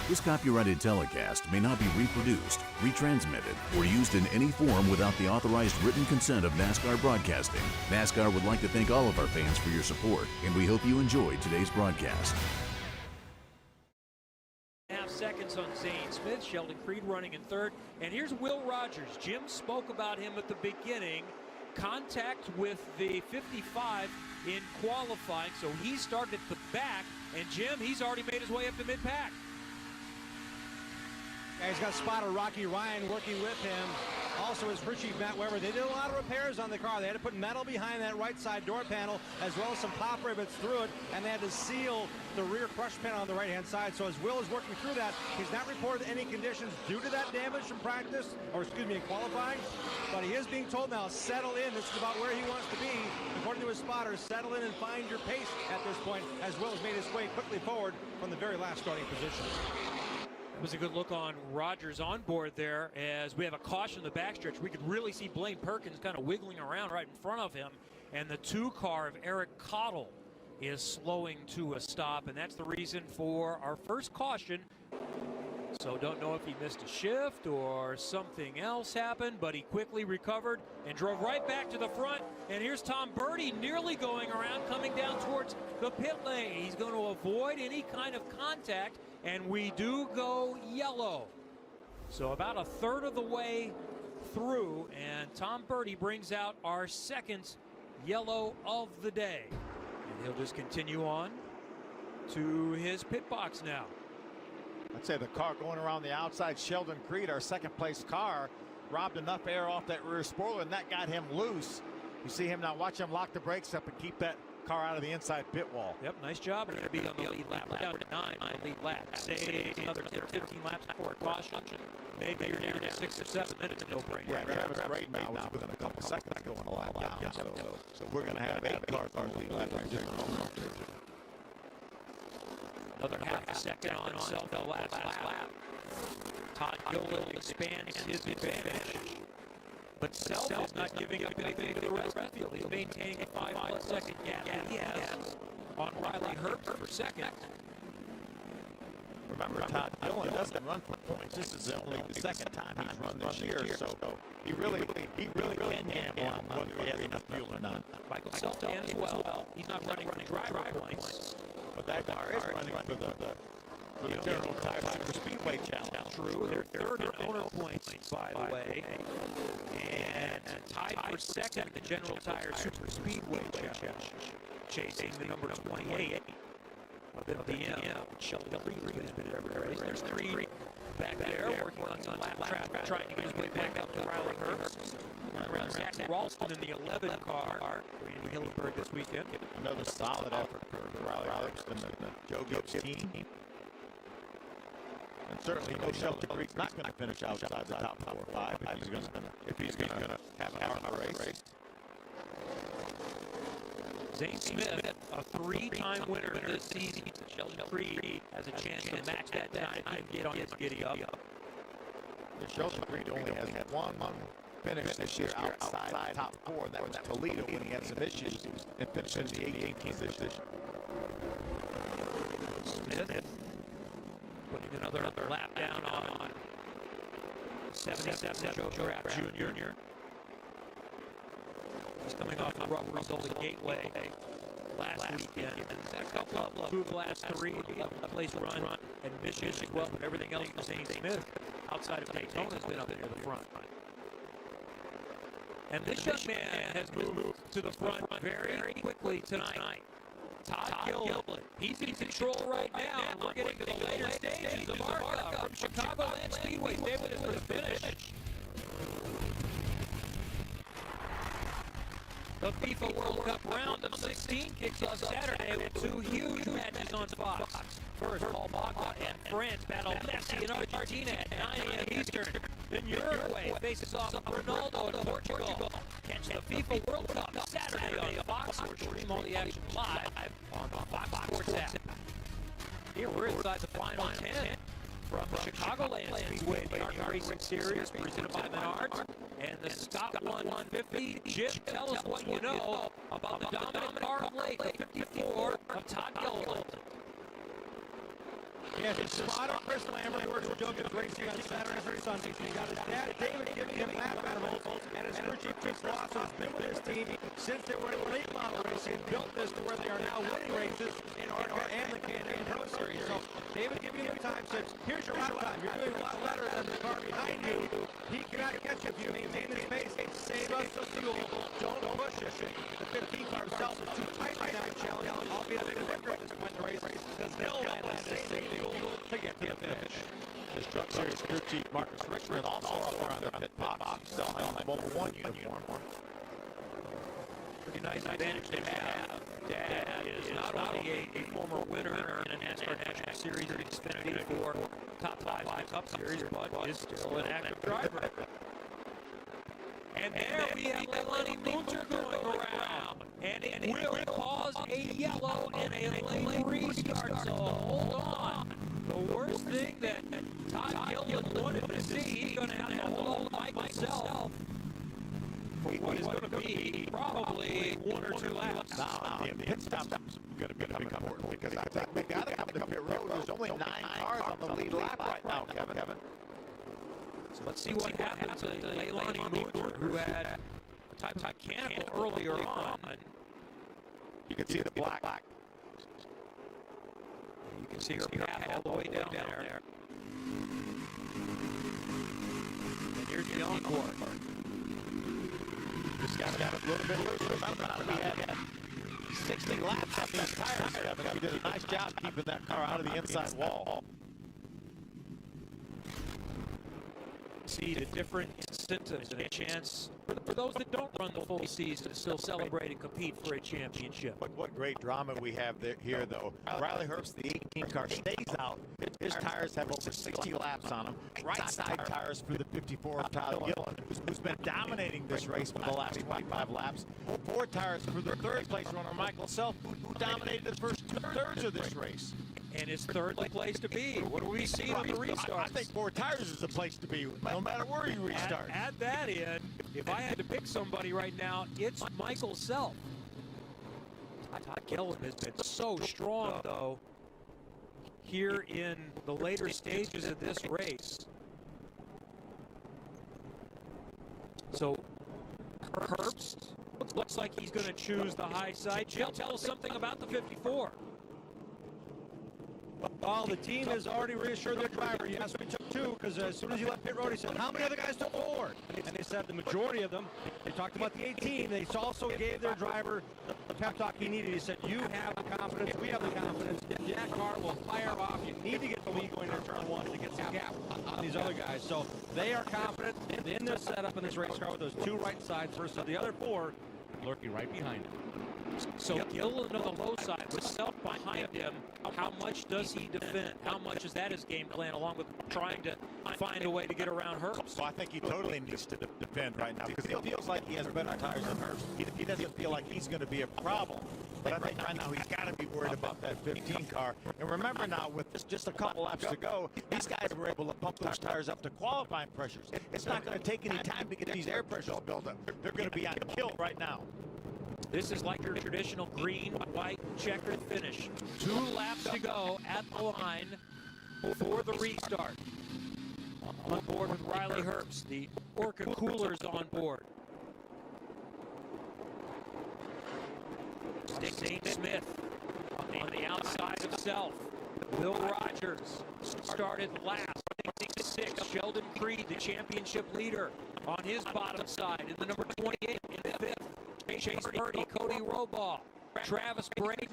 This copyrighted telecast may not be reproduced, retransmitted, or used in any form without the authorized written consent of NASCAR Broadcasting. NASCAR would like to thank all of our fans for your support, and we hope you enjoyed today's broadcast. Half seconds on Zane Smith, Sheldon Creed running in third, and here's Will Rogers. Jim spoke about him at the beginning. Contact with the 55 in qualifying, so he started at the back, and Jim, he's already made his way up to mid-pack. Yeah, he's got a spotter, Rocky Ryan, working with him. Also his crew chief, Matt Weber. They did a lot of repairs on the car. They had to put metal behind that right side door panel, as well as some pop rivets through it, and they had to seal the rear crush panel on the right-hand side. So as Will is working through that, he's not reported any conditions due to that damage from practice, or excuse me, in qualifying, but he is being told now, settle in. This is about where he wants to be. According to his spotter, settle in and find your pace at this point, as Will has made his way quickly forward from the very last starting position. That was a good look on Rogers on board there, as we have a caution in the backstretch. We could really see Blaine Perkins kind of wiggling around right in front of him, and the 2 car of Eric Cottle is slowing to a stop, and that's the reason for our first caution. So don't know if he missed a shift or something else happened, but he quickly recovered and drove right back to the front. And here's Tom Birdie nearly going around, coming down towards the pit lane. He's going to avoid any kind of contact, and we do go yellow. So about a third of the way through, and Tom Birdie brings out our second yellow of the day. And he'll just continue on to his pit box now. I'd say the car going around the outside, Sheldon Creed, our second place car, robbed enough air off that rear spoiler, and that got him loose. You see him now, watch him lock the brakes up and keep that car out of the inside pit wall. Yep, nice job. We're going to be on the lead lap. We're down to 9 on the lead lap. Say another 10 or 15 laps before a caution. Maybe you're down to 6 or 7 minutes, no brainer. Yeah, Travis Braden now is within a couple seconds going a lap down. So we're going to have 8 cars on the lead lap. Another half a second on self the last lap. Todd Gilliland expands his advantage. But Self is not giving up anything to the rest of the field. He's maintaining a 5+ second gap. He has on Riley Herbst for second. Remember, Todd Gilliland doesn't run for points. This is only the second time he's run this year, so he really can gamble on whether he has enough fuel or not. Michael Self can as well. He's not running for driver points. But that car is running for the General Tire Super Speedway Challenge. True, they're third in owner points, by the way, and tied for second in the General Tire Super Speedway Challenge, chasing the number 28 of MBM. Sheldon Creed has been in every race. There's 3 back there working on some lap traffic, trying to get his way back up to Riley Herbst. Around Zach Ralston in the 11 car, Randy Hillenberg this weekend. Another solid effort for Riley Herbst and the Joe Gibbs team. And certainly no Sheldon Creed's not going to finish outside the top 4 or 5 if he's going to have a hard race. Zane Smith, a 3-time winner this season. Sheldon Creed has a chance to match that tonight and get on his giddy up. Sheldon Creed only has had one finish this year outside the top 4, and that was Toledo when he had some issues and finished in the 18th position. Smith putting another lap down on 77 Joe Graff Jr. He's coming off a rough result at Gateway last weekend. He's had a couple of 2 of the last 3, 11th place run at Michigan as well, but everything else for Zane Smith outside of Daytona has been up near the front. And this young man has moved to the front very quickly tonight. Todd Gilliland, he's in control right now. We're getting to the later stages of Arca from Chicagoland Speedway. Stay with us for the finish. The FIFA World Cup round of 16 kicks off Saturday with 2 huge matches on Fox. First, Paul Pogba and France battle Messi in Argentina at 9 a.m. Eastern. Then Uruguay faces off Ronaldo in Portugal. Catch the FIFA World Cup Saturday on Fox, or stream all the action live on the Fox Sports app. Here we're inside the final 10 from Chicagoland Speedway, the ARCA Racing Series presented by Menards. And the Scott 150. Jim, tell us what you know about the dominant car of late, the 54 of Todd Gilliland. Yes, his spotter, Chris Lambert, works with Joliet Racing on Saturdays and Sundays. He's got his dad, David, giving him lap animals, and his crew chief, Chris Lawson, has been with his team since they were in late model racing, built this to where they are now winning races in Arca and the Can-Am Pro Series. So, David, give you the time, says, here's your lap time. You're doing a lot better than the car behind you. He cannot catch you if you maintain this pace. Save us the fuel. Don't push it. The 15 car himself is too tight right now, challenge. Albeit a bit quicker at this point in the race. Because they'll land the same fuel to get to the finish. This Truck Series crew chief Marcus Richmond also up there on the pit box. He's still on the Mobile 1 uniform. Pretty nice advantage to have. Dad is not only a former winner in a NASCAR National Series in Xfinity for top 5 Cup Series, but is still an active driver. And there we have Leilani Munter going around, and it will cause a yellow and a late restart, so hold on. The worst thing that Todd Gilliland wanted to see, he's going to have to hold Mike himself for what is going to be probably 1 or 2 laps. Now, the pit stop is going to become important because I think we got to come to pit road. There's only 9 cars on the lead lap right now, Kevin. So let's see what happens to Leilani Munter, who had a type of mechanical earlier on. You can see the black. You can see her path all the way down there. And here's the encore. This guy's got a little bit loose. Remember, we had 60 laps on these tires, Kevin. He did a nice job keeping that car out of the inside wall. See the different incentives and a chance for those that don't run the full season to still celebrate and compete for a championship. What great drama we have here, though. Riley Herbst, the 18 car, stays out. His tires have over 60 laps on them. Right side tires for the 54 of Todd Gilliland, who's been dominating this race for the last 25 laps. 4 tires for the third place runner, Michael Self, who dominated the first 2/3 of this race. And it's third place to be. What do we see on the restarts? I think 4 tires is the place to be, no matter where you restart. Add that in. If I had to pick somebody right now, it's Michael Self. Todd Gilliland has been so strong, though, here in the later stages of this race. So, Herbst looks like he's going to choose the high side. Jill, tell us something about the 54. Well, the team has already reassured their driver. Yes, we took 2 because as soon as he left pit road, he said, how many other guys took forward? And they said the majority of them. They talked about the 18. They also gave their driver the pep talk he needed. He said, you have the confidence. We have the confidence. That car will fire off. You need to get the lead going into turn 1 to get some gap on these other guys. So they are confident in this setup in this race car with those 2 right sides versus the other 4 lurking right behind him. So Gilliland on the low side with Self behind him. How much does he defend? How much is that his game plan, along with trying to find a way to get around Herbst? Well, I think he totally needs to defend right now because he feels like he has better tires than Herbst. He doesn't feel like he's going to be a problem. But I think right now he's got to be worried about that 15 car. And remember now, with just a couple laps to go, these guys were able to pump those tires up to qualifying pressures. It's not going to take any time to get these air pressures built up. They're going to be on kill right now. This is like your traditional green, white, checkered finish. 2 laps to go at the line for the restart. On board with Riley Herbst, the Orca coolers on board. St. Smith on the outside of Self. Will Rogers started last. 6. Sheldon Creed, the championship leader, on his bottom side. In the number 28 in 5th. Chase Purdy, Cody Robaugh, Travis Braden,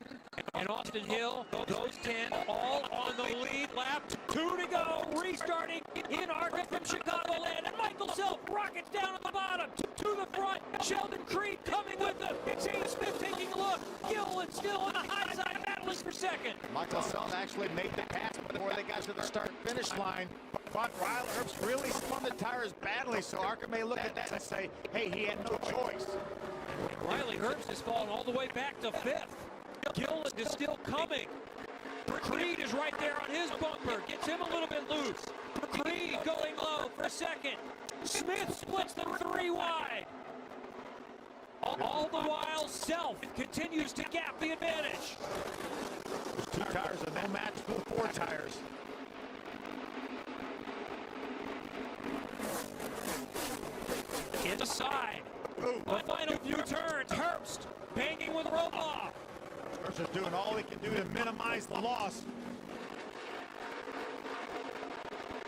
and Austin Hill. Those 10 all on the lead lap. 2 to go. Restarting in Arca from Chicagoland. And Michael Self rockets down at the bottom. To the front. Sheldon Creed coming with them. James Smith taking a look. Gilliland still on the high side, battling for second. Michael Self actually made the pass before they got to the start-finish line. But Riley Herbst really spun the tires badly, so Arca may look at that and say, hey, he had no choice. Riley Herbst has fallen all the way back to 5th. Gilliland is still coming. Creed is right there on his bumper. Gets him a little bit loose. Creed going low for 2nd. Smith splits them 3 wide. All the while, Self continues to gap the advantage. Two tires are no match for the four tires. Inside. Ooh. The final few turns. Herbst banging with Romoff. Herbst is doing all he can do to minimize the loss.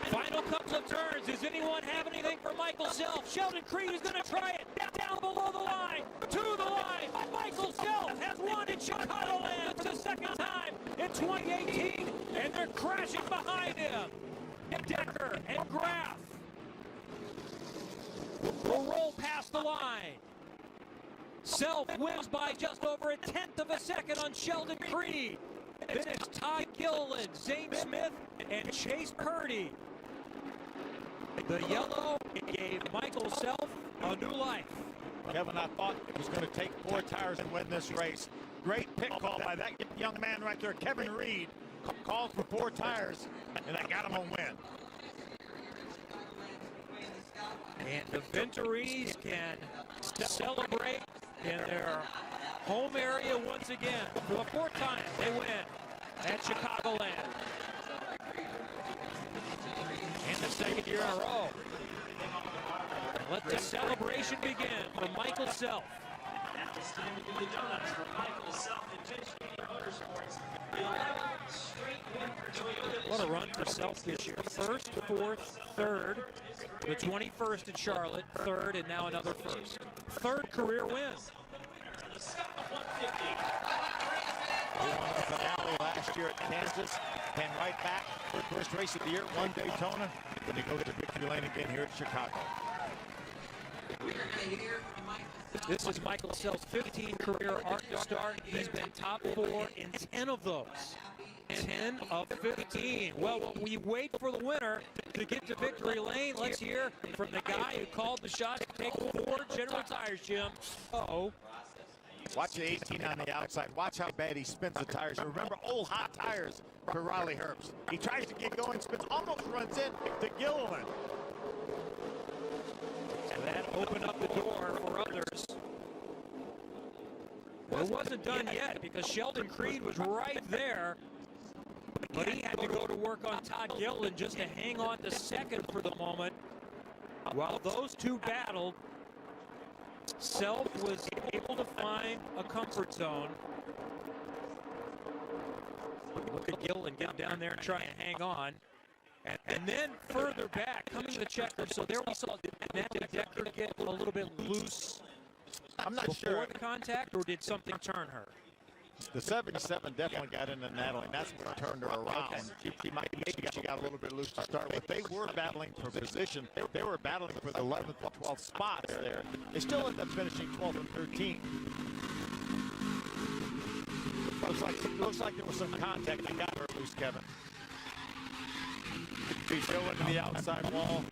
Final couple of turns. Does anyone have anything for Michael Self? Sheldon Creed is going to try it. Down below the line. To the line. Michael Self has won in Chicagoland for the second time in 2018. And they're crashing behind him. Decker and Graff will roll past the line. Self wins by just over a tenth of a second on Sheldon Creed. Then it's Ty Gilliland, Zane Smith, and Chase Purdy. The yellow gave Michael Self a new life. Kevin, I thought it was going to take four tires and win this race. Great pit call by that young man right there, Kevin Reed. Called for four tires, and I got him a win. And the Venturis can celebrate in their home area once again. For the fourth time, they win at Chicagoland. And the second year in a row. Let the celebration begin for Michael Self. It's time to do the donuts for Michael Self and Vinci Motorsports. The 11th straight win for Toyota. What a run for Self this year. First, fourth, third. The 21st at Charlotte, third, and now another first. Third career win. He won the finale last year at Kansas. Came right back for the first race of the year, won Daytona. Then he goes to victory lane again here at Chicago. This is Michael Self's 15 career Arca start. He's been top 4 in 10 of those. 10 of 15. Well, we wait for the winner to get to victory lane. Let's hear from the guy who called the shot to take 4 General Tires, Jim. Uh-oh. Watch the 18 on the outside. Watch how bad he spins the tires. Remember, old hot tires for Riley Herbst. He tries to get going, spins, almost runs in to Gilliland. And that opened up the door for others. Well, it wasn't done yet because Sheldon Creed was right there. But he had to go to work on Todd Gilliland just to hang on to second for the moment. While those two battled, Self was able to find a comfort zone. Look at Gilliland get down there and try and hang on. And then further back, coming to the checker. So there we saw Natalie Decker get a little bit loose. I'm not before sure the contact, or did something turn her? The 77 definitely got into Natalie, and that's what turned her around. Okay. She got a little bit loose to start with. They were battling for position. They were battling for the 11th and 12th spots there. They still ended up finishing 12th and 13. Looks like there was some contact that got her loose, Kevin. She's going into the outside wall.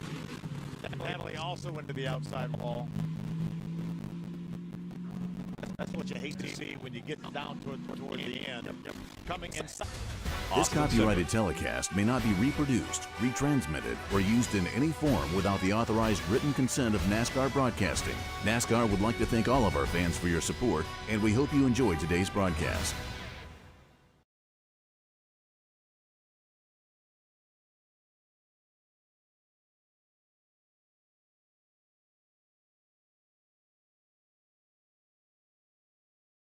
Natalie also into the outside wall. That's what you hate to see when you get down toward the end. Coming inside. This copyrighted telecast may not be reproduced, retransmitted, or used in any form without the authorized written consent of NASCAR Broadcasting. NASCAR would like to thank all of our fans for your support, and we hope you enjoyed today's broadcast.